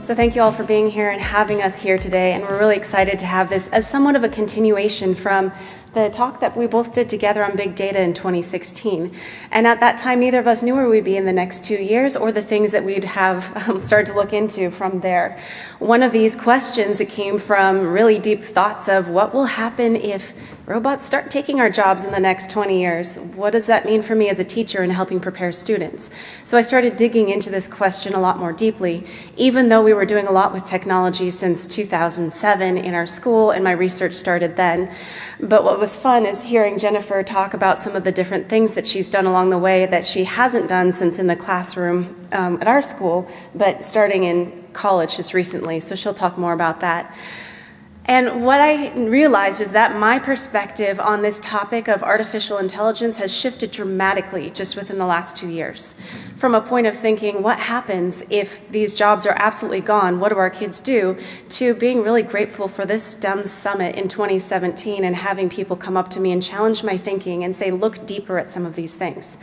So thank you all for being here and having us here today, and we're really excited to have this as somewhat of a continuation from the talk that we both did together on big data in 2016. And at that time, neither of us knew where we'd be in the next 2 years or the things that we'd have started to look into from there. One of these questions that came from really deep thoughts of what will happen if robots start taking our jobs in the next 20 years? What does that mean for me as a teacher in helping prepare students? So I started digging into this question a lot more deeply, even though we were doing a lot with technology since 2007 in our school, and my research started then. But what was fun is hearing Jennifer talk about some of the different things that she's done along the way that she hasn't done since in the classroom at our school, but starting in college just recently. So she'll talk more about that. And what I realized is that my perspective on this topic of artificial intelligence has shifted dramatically just within the last 2 years. From a point of thinking, what happens if these jobs are absolutely gone? What do our kids do? To being really grateful for this STEM summit in 2017 and having people come up to me and challenge my thinking and say, look deeper at some of these things.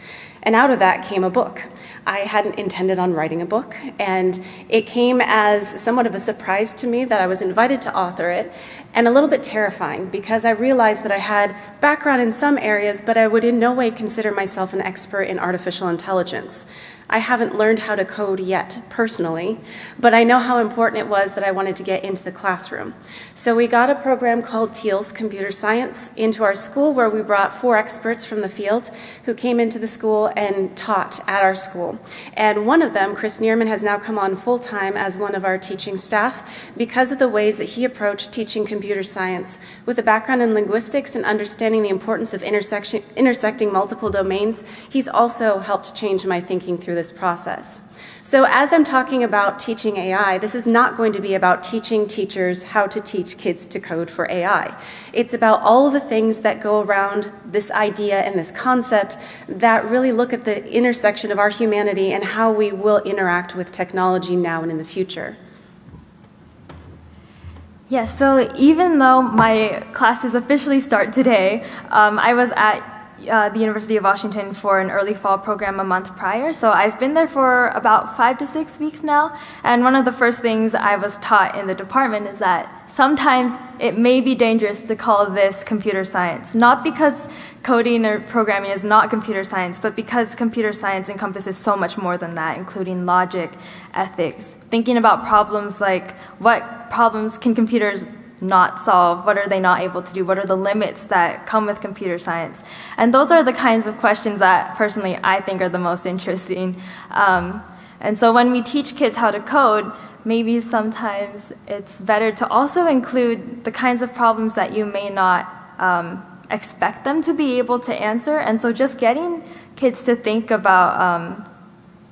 And out of that came a book. I hadn't intended on writing a book, and it came as somewhat of a surprise to me that I was invited to author it, and a little bit terrifying because I realized that I had background in some areas, but I would in no way consider myself an expert in artificial intelligence. I haven't learned how to code yet, personally, but I know how important it was that I wanted to get into the classroom. So we got a program called Teal's Computer Science into our school, where we brought 4 experts from the field who came into the school and taught at our school. And one of them, Chris Zimmerman, has now come on full-time as one of our teaching staff because of the ways that he approached teaching computer science with a background in linguistics and understanding the importance of intersecting multiple domains. He's also helped change my thinking through this process. So as I'm talking about teaching AI, this is not going to be about teaching teachers how to teach kids to code for AI. It's about all of the things that go around this idea and this concept that really look at the intersection of our humanity and how we will interact with technology now and in the future. Yes, so even though my classes officially start today, I was at the University of Washington for an early fall program a month prior. So I've been there for about 5 to 6 weeks now. And one of the first things I was taught in the department is that sometimes it may be dangerous to call this computer science. Not because coding or programming is not computer science, but because computer science encompasses so much more than that, including logic, ethics, thinking about problems like what problems can computers not solve? What are they not able to do? What are the limits that come with computer science? And those are the kinds of questions that personally I think are the most interesting. And so when we teach kids how to code, maybe sometimes it's better to also include the kinds of problems that you may not expect them to be able to answer. And so just getting kids to think about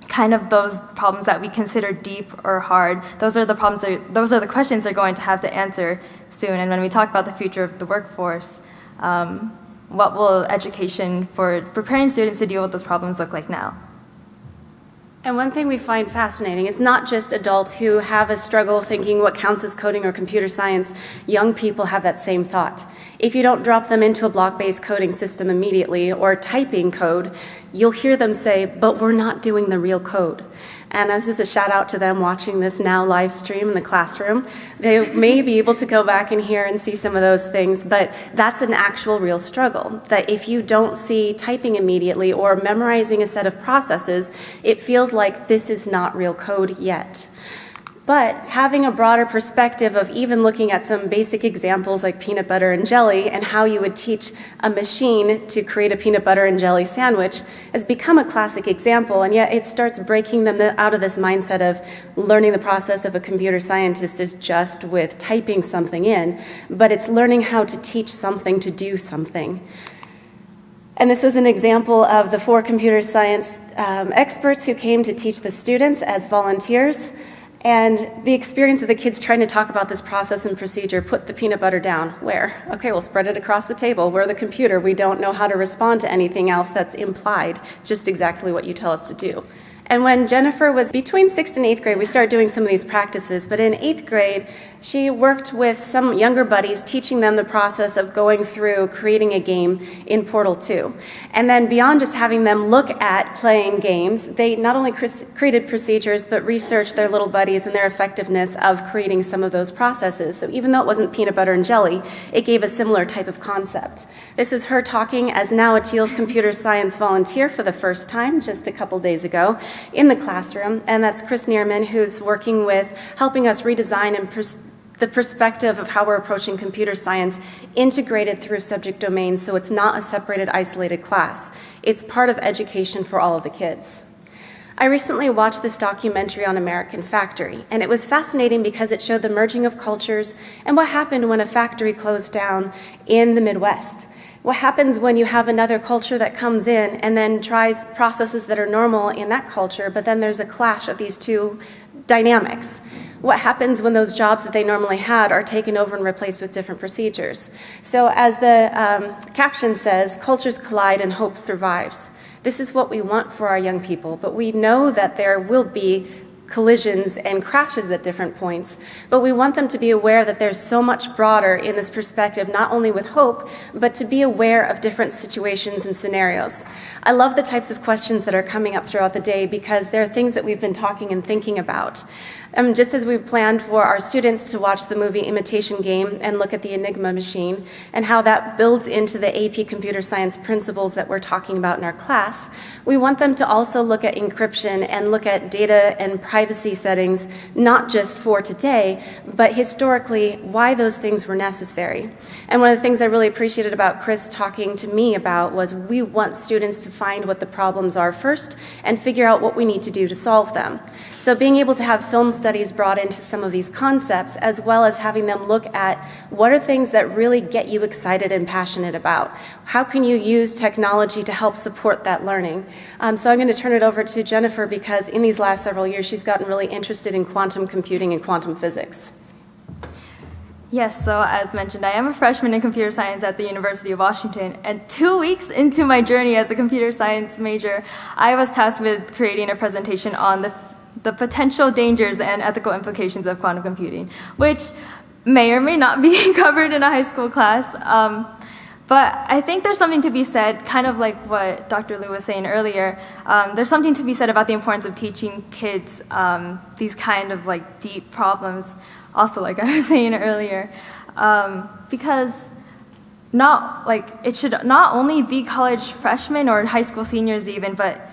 kind of those problems that we consider deep or hard, those are the questions they're going to have to answer soon. And when we talk about the future of the workforce, what will education for preparing students to deal with those problems look like now? And one thing we find fascinating is not just adults who have a struggle thinking what counts as coding or computer science. Young people have that same thought. If you don't drop them into a block-based coding system immediately or typing code, you'll hear them say, but we're not doing the real code. And this is a shout out to them watching this now live stream in the classroom. They may be able to go back and hear and see some of those things, but that's an actual real struggle. That if you don't see typing immediately or memorizing a set of processes, it feels like this is not real code yet. But having a broader perspective of even looking at some basic examples like peanut butter and jelly and how you would teach a machine to create a peanut butter and jelly sandwich has become a classic example, and yet it starts breaking them out of this mindset of learning the process of a computer scientist is just with typing something in, but it's learning how to teach something to do something. And this was an example of the 4 computer science experts who came to teach the students as volunteers. And the experience of the kids trying to talk about this process and procedure, put the peanut butter down. Where? Okay, we'll spread it across the table. We're the computer. We don't know how to respond to anything else that's implied, just exactly what you tell us to do. And when Jennifer was between 6th and 8th grade, we started doing some of these practices. But in 8th grade, she worked with some younger buddies, teaching them the process of going through creating a game in Portal 2. And then beyond just having them look at playing games, they not only created procedures, but researched their little buddies and their effectiveness of creating some of those processes. So even though it wasn't peanut butter and jelly, it gave a similar type of concept. This is her talking as now a Teals computer science volunteer for the first time, just a couple days ago, in the classroom. And that's Chris Zimmerman, who's working with helping us redesign and the perspective of how we're approaching computer science integrated through subject domains, so it's not a separated, isolated class. It's part of education for all of the kids. I recently watched this documentary on American Factory, and it was fascinating because it showed the merging of cultures and what happened when a factory closed down in the Midwest. What happens when you have another culture that comes in and then tries processes that are normal in that culture, but then there's a clash of these two dynamics? What happens when those jobs that they normally had are taken over and replaced with different procedures? So as the caption says, cultures collide and hope survives. This is what we want for our young people, but we know that there will be collisions and crashes at different points, but we want them to be aware that there's so much broader in this perspective, not only with hope, but to be aware of different situations and scenarios. I love the types of questions that are coming up throughout the day because there are things that we've been talking and thinking about. Just as we planned for our students to watch the movie Imitation Game and look at the Enigma machine and how that builds into the AP computer science principles that we're talking about in our class, we want them to also look at encryption and look at data and privacy settings, not just for today, but historically why those things were necessary. And one of the things I really appreciated about Chris talking to me about was we want students to find what the problems are first and figure out what we need to do to solve them. So being able to have film studies brought into some of these concepts, as well as having them look at what are things that really get you excited and passionate about. How can you use technology to help support that learning? So I'm going to turn it over to Jennifer because in these last several years, she's gotten really interested in quantum computing and quantum physics. Yes, so as mentioned, I am a freshman in computer science at the University of Washington, and 2 weeks into my journey as a computer science major, I was tasked with creating a presentation on the potential dangers and ethical implications of quantum computing, which may or may not be covered in a high school class. But I think there's something to be said, kind of like what Dr. Liu was saying earlier, there's something to be said about the importance of teaching kids these kind of like deep problems, also like I was saying earlier, because it should not only be college freshmen or high school seniors even, but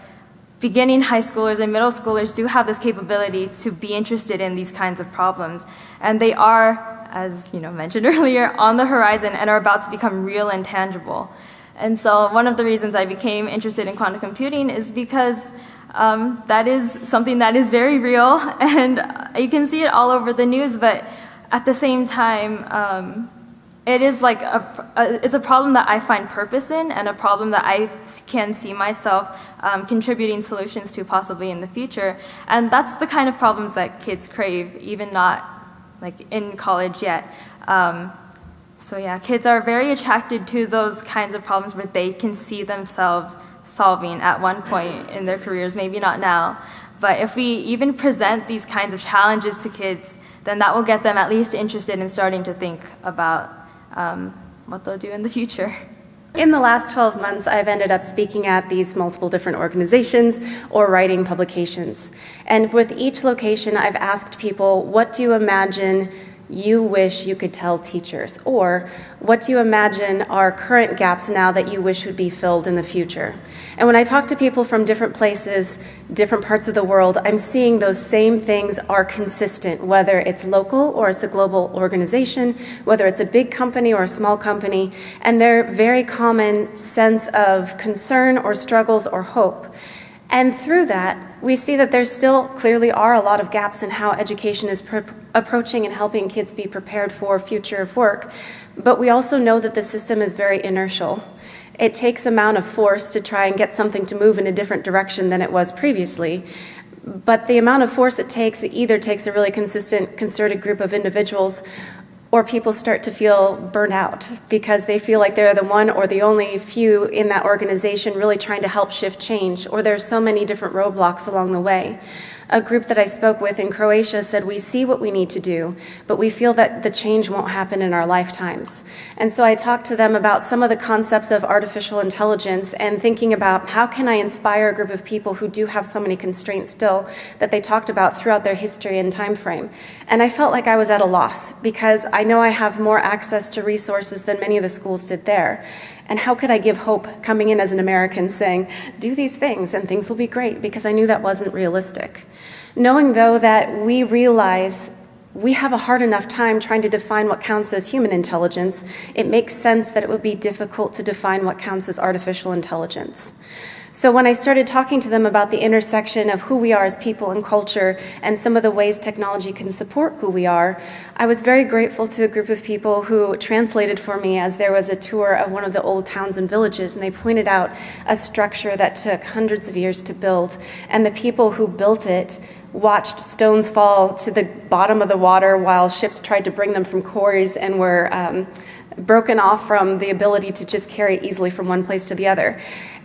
beginning high schoolers and middle schoolers do have this capability to be interested in these kinds of problems. And they are, as mentioned earlier, on the horizon and are about to become real and tangible. And so one of the reasons I became interested in quantum computing is because that is something that is very real, and you can see it all over the news, but at the same time, it is like it's a problem that I find purpose in, and a problem that I can see myself contributing solutions to possibly in the future. And that's the kind of problems that kids crave, even not like in college yet. So yeah, kids are very attracted to those kinds of problems where they can see themselves solving at one point in their careers, maybe not now. But if we even present these kinds of challenges to kids, then that will get them at least interested in starting to think about what they'll do in the future. In the last 12 months, I've ended up speaking at these multiple different organizations or writing publications. And with each location, I've asked people, what do you imagine you wish you could tell teachers? Or what do you imagine are current gaps now that you wish would be filled in the future? And when I talk to people from different places, different parts of the world, I'm seeing those same things are consistent, whether it's local or it's a global organization, whether it's a big company or a small company, and their very common sense of concern or struggles or hope. And through that, we see that there still clearly are a lot of gaps in how education is approaching and helping kids be prepared for future of work. But we also know that the system is very inertial. It takes amount of force to try and get something to move in a different direction than it was previously. But the amount of force it either takes a really consistent, concerted group of individuals, or people start to feel burnt out because they feel like they're the one or the only few in that organization really trying to help shift change, or there's so many different roadblocks along the way. A group that I spoke with in Croatia said, we see what we need to do, but we feel that the change won't happen in our lifetimes. And so I talked to them about some of the concepts of artificial intelligence and thinking about how can I inspire a group of people who do have so many constraints still that they talked about throughout their history and time frame. And I felt like I was at a loss because I know I have more access to resources than many of the schools did there. And how could I give hope coming in as an American saying, do these things and things will be great, because I knew that wasn't realistic. Knowing, though, that we realize we have a hard enough time trying to define what counts as human intelligence, it makes sense that it would be difficult to define what counts as artificial intelligence. So when I started talking to them about the intersection of who we are as people and culture and some of the ways technology can support who we are, I was very grateful to a group of people who translated for me as there was a tour of one of the old towns and villages, and they pointed out a structure that took hundreds of years to build, and the people who built it watched stones fall to the bottom of the water while ships tried to bring them from quarries and were broken off from the ability to just carry easily from one place to the other.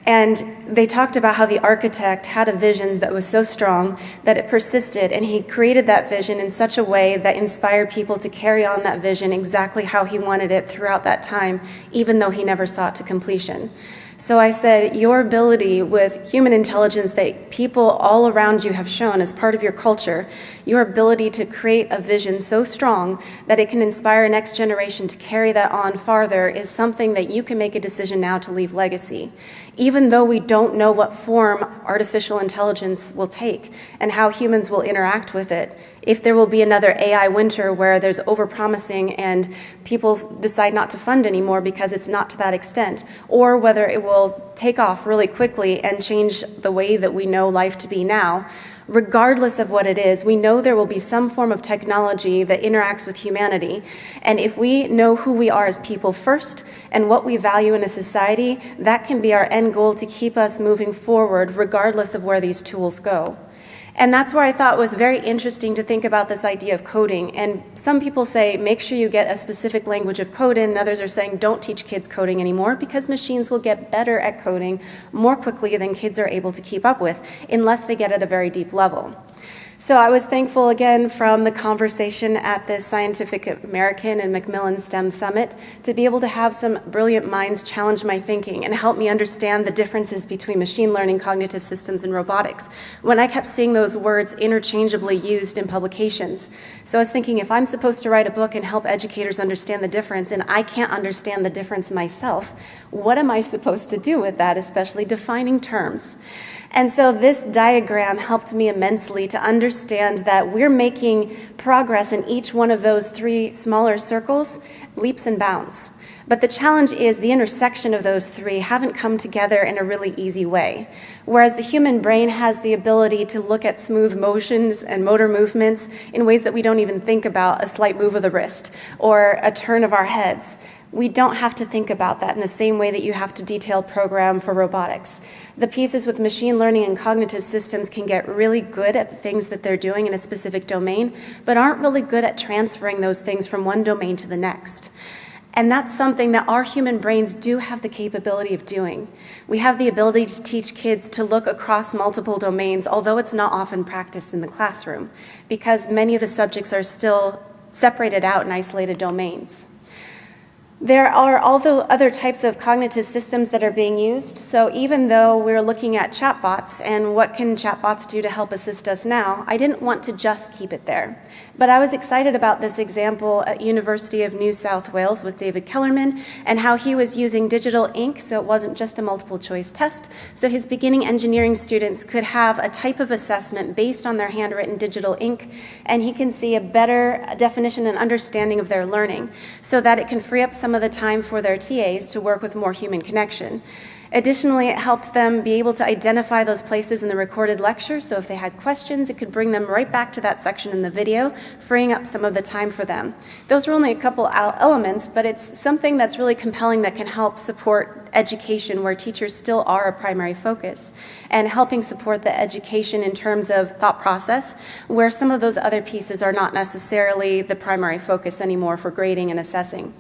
And they talked about how the architect had a vision that was so strong that it persisted, and he created that vision in such a way that inspired people to carry on that vision exactly how he wanted it throughout that time, even though he never saw it to completion. So I said, your ability with human intelligence that people all around you have shown as part of your culture, your ability to create a vision so strong that it can inspire a next generation to carry that on farther is something that you can make a decision now to leave legacy. Even though we don't know what form artificial intelligence will take and how humans will interact with it, if there will be another AI winter where there's overpromising and people decide not to fund anymore because it's not to that extent, or whether it will take off really quickly and change the way that we know life to be now, regardless of what it is, we know there will be some form of technology that interacts with humanity. And if we know who we are as people first and what we value in a society, that can be our end goal to keep us moving forward regardless of where these tools go. And that's where I thought it was very interesting to think about this idea of coding. And some people say, make sure you get a specific language of code in, and others are saying, don't teach kids coding anymore because machines will get better at coding more quickly than kids are able to keep up with, unless they get at a very deep level. So I was thankful again from the conversation at the Scientific American and Macmillan STEM Summit to be able to have some brilliant minds challenge my thinking and help me understand the differences between machine learning, cognitive systems, and robotics when I kept seeing those words interchangeably used in publications. So I was thinking, if I'm supposed to write a book and help educators understand the difference and I can't understand the difference myself, what am I supposed to do with that, especially defining terms? And so this diagram helped me immensely to understand that we're making progress in each one of those three smaller circles, leaps and bounds. But the challenge is the intersection of those three haven't come together in a really easy way. Whereas the human brain has the ability to look at smooth motions and motor movements in ways that we don't even think about, a slight move of the wrist or a turn of our heads. We don't have to think about that in the same way that you have to detailed program for robotics. The pieces with machine learning and cognitive systems can get really good at the things that they're doing in a specific domain, but aren't really good at transferring those things from one domain to the next. And that's something that our human brains do have the capability of doing. We have the ability to teach kids to look across multiple domains, although it's not often practiced in the classroom, because many of the subjects are still separated out in isolated domains. There are also other types of cognitive systems that are being used. So even though we're looking at chatbots and what can chatbots do to help assist us now, I didn't want to just keep it there. But I was excited about this example at University of New South Wales with David Kellerman and how he was using digital ink, so it wasn't just a multiple choice test. So his beginning engineering students could have a type of assessment based on their handwritten digital ink, and he can see a better definition and understanding of their learning so that it can free up some of the time for their TAs to work with more human connection. Additionally, it helped them be able to identify those places in the recorded lecture, so if they had questions, it could bring them right back to that section in the video, freeing up some of the time for them. Those are only a couple elements, but it's something that's really compelling that can help support education where teachers still are a primary focus, and helping support the education in terms of thought process, where some of those other pieces are not necessarily the primary focus anymore for grading and assessing.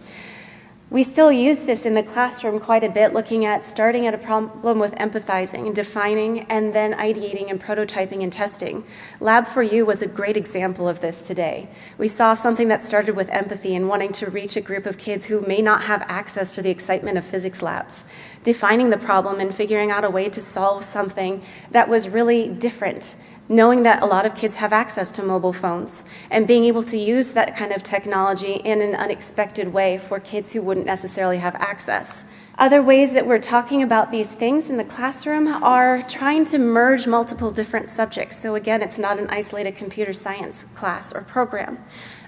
We still use this in the classroom quite a bit, looking at starting at a problem with empathizing and defining, and then ideating and prototyping and testing. Lab for You was a great example of this today. We saw something that started with empathy and wanting to reach a group of kids who may not have access to the excitement of physics labs, defining the problem and figuring out a way to solve something that was really different, knowing that a lot of kids have access to mobile phones and being able to use that kind of technology in an unexpected way for kids who wouldn't necessarily have access. Other ways that we're talking about these things in the classroom are trying to merge multiple different subjects. So again, it's not an isolated computer science class or program.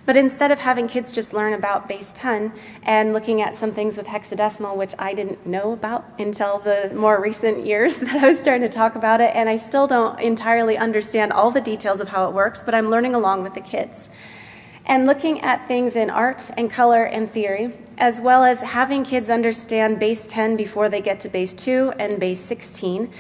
But instead of having kids just learn about base 10 and looking at some things with hexadecimal, which I didn't know about until the more recent years that I was starting to talk about it, and I still don't entirely understand all the details of how it works, but I'm learning along with the kids. And looking at things in art and color and theory, as well as having kids understand base 10 before they get to base 2 and base 16,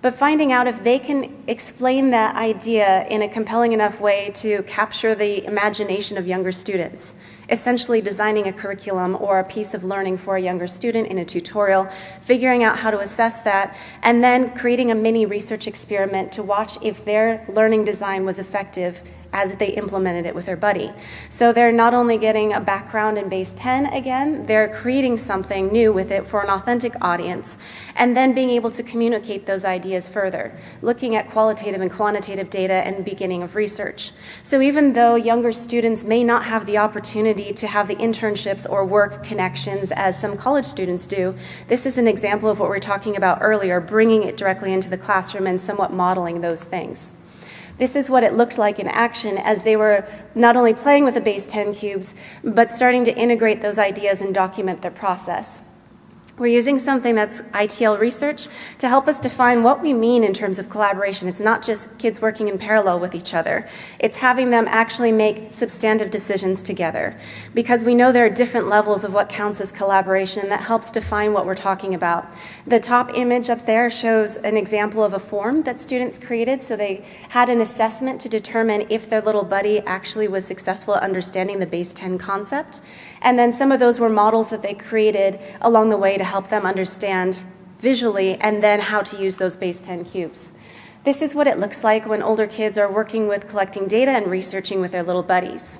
but finding out if they can explain that idea in a compelling enough way to capture the imagination of younger students, essentially designing a curriculum or a piece of learning for a younger student in a tutorial, figuring out how to assess that, and then creating a mini research experiment to watch if their learning design was effective as they implemented it with their buddy. So they're not only getting a background in base 10 again, they're creating something new with it for an authentic audience, and then being able to communicate those ideas further, looking at qualitative and quantitative data and beginning of research. So even though younger students may not have the opportunity to have the internships or work connections as some college students do, this is an example of what we were talking about earlier, bringing it directly into the classroom and somewhat modeling those things. This is what it looked like in action as they were not only playing with the base 10 cubes, but starting to integrate those ideas and document their process. We're using something that's ITL research to help us define what we mean in terms of collaboration. It's not just kids working in parallel with each other. It's having them actually make substantive decisions together, because we know there are different levels of what counts as collaboration, and that helps define what we're talking about. The top image up there shows an example of a form that students created. So they had an assessment to determine if their little buddy actually was successful at understanding the base 10 concept. And then some of those were models that they created along the way to help them understand visually and then how to use those base 10 cubes. This is what it looks like when older kids are working with collecting data and researching with their little buddies.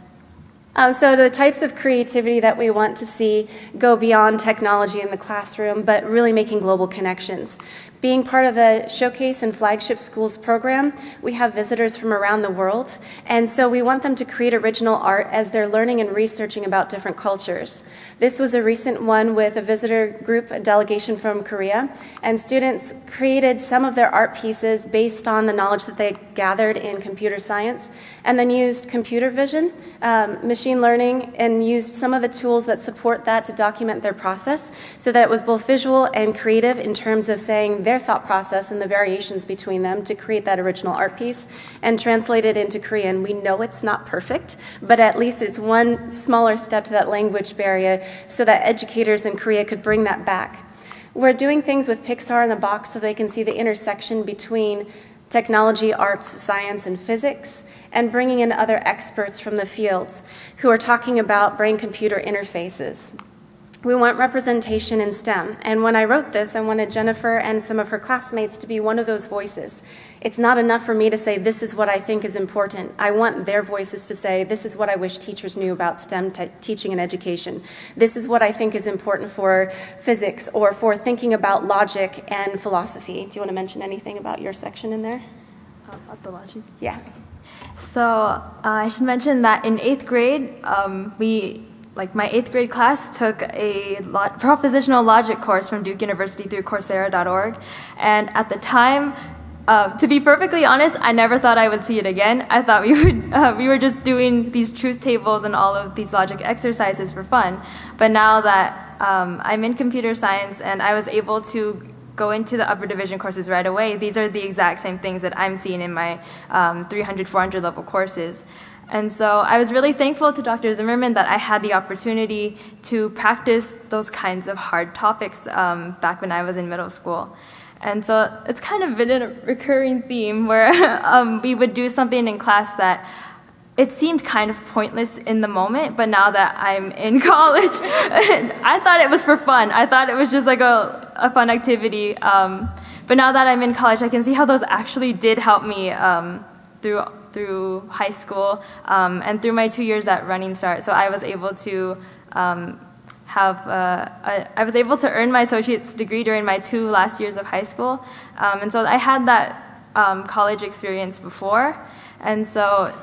So the types of creativity that we want to see go beyond technology in the classroom, but really making global connections. Being part of the Showcase and Flagship Schools program, we have visitors from around the world, and so we want them to create original art as they're learning and researching about different cultures. This was a recent one with a visitor group, a delegation from Korea, and students created some of their art pieces based on the knowledge that they gathered in computer science, and then used computer vision, machine learning, and used some of the tools that support that to document their process, so that it was both visual and creative in terms of saying their thought process and the variations between them to create that original art piece and translate it into Korean. We know it's not perfect, but at least it's one smaller step to that language barrier so that educators in Korea could bring that back. We're doing things with Pixar in the box so they can see the intersection between technology, arts, science, and physics, and bringing in other experts from the fields who are talking about brain-computer interfaces. We want representation in STEM, and when I wrote this, I wanted Jennifer and some of her classmates to be one of those voices. It's not enough for me to say, this is what I think is important. I want their voices to say, this is what I wish teachers knew about STEM teaching and education. This is what I think is important for physics or for thinking about logic and philosophy. Do you want to mention anything about your section in there? About the logic? Yeah. So I should mention that in 8th grade, my 8th grade class took a propositional logic course from Duke University through Coursera.org, and at the time, to be perfectly honest, I never thought I would see it again. I thought we were just doing these truth tables and all of these logic exercises for fun. But now that I'm in computer science and I was able to go into the upper division courses right away, these are the exact same things that I'm seeing in my 300, 400 level courses. And so I was really thankful to Dr. Zimmerman that I had the opportunity to practice those kinds of hard topics back when I was in middle school. And so it's kind of been a recurring theme where we would do something in class that it seemed kind of pointless in the moment, but now that I'm in college, I thought it was for fun. I thought it was just like a fun activity. But now that I'm in college, I can see how those actually did help me through high school and through my 2 years at Running Start. So I was able to I was able to earn my associate's degree during my 2 last years of high school. And so I had that college experience before. And so,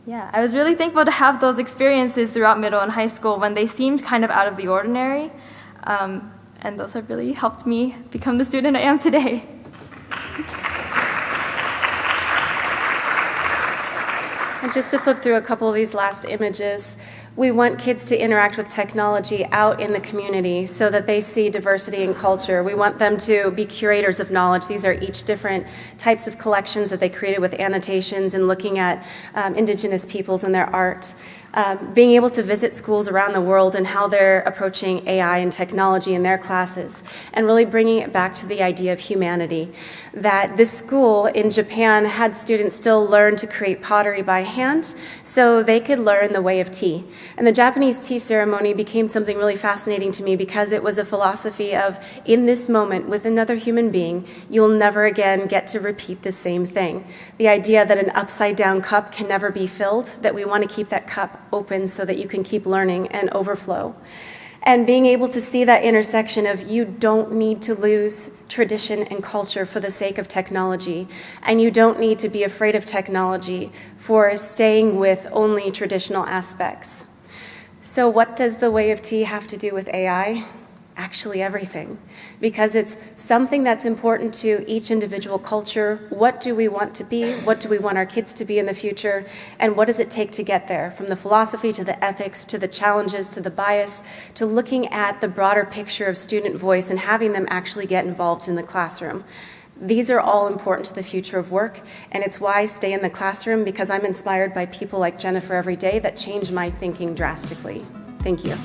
yeah, I was really thankful to have those experiences throughout middle and high school when they seemed kind of out of the ordinary. And those have really helped me become the student I am today. And just to flip through a couple of these last images, we want kids to interact with technology out in the community so that they see diversity in culture. We want them to be curators of knowledge. These are each different types of collections that they created with annotations and looking at indigenous peoples and their art. Being able to visit schools around the world and how they're approaching AI and technology in their classes, and really bringing it back to the idea of humanity. That this school in Japan had students still learn to create pottery by hand so they could learn the way of tea. And the Japanese tea ceremony became something really fascinating to me because it was a philosophy of, in this moment with another human being, you'll never again get to repeat the same thing. The idea that an upside down cup can never be filled, that we want to keep that cup open so that you can keep learning and overflow. And being able to see that intersection of you don't need to lose tradition and culture for the sake of technology, and you don't need to be afraid of technology for staying with only traditional aspects. So what does the way of tea have to do with AI? Actually everything, because it's something that's important to each individual culture. What do we want to be? What do we want our kids to be in the future? And what does it take to get there? From the philosophy to the ethics, to the challenges, to the bias, to looking at the broader picture of student voice and having them actually get involved in the classroom. These are all important to the future of work, and it's why I stay in the classroom, because I'm inspired by people like Jennifer every day that change my thinking drastically. Thank you.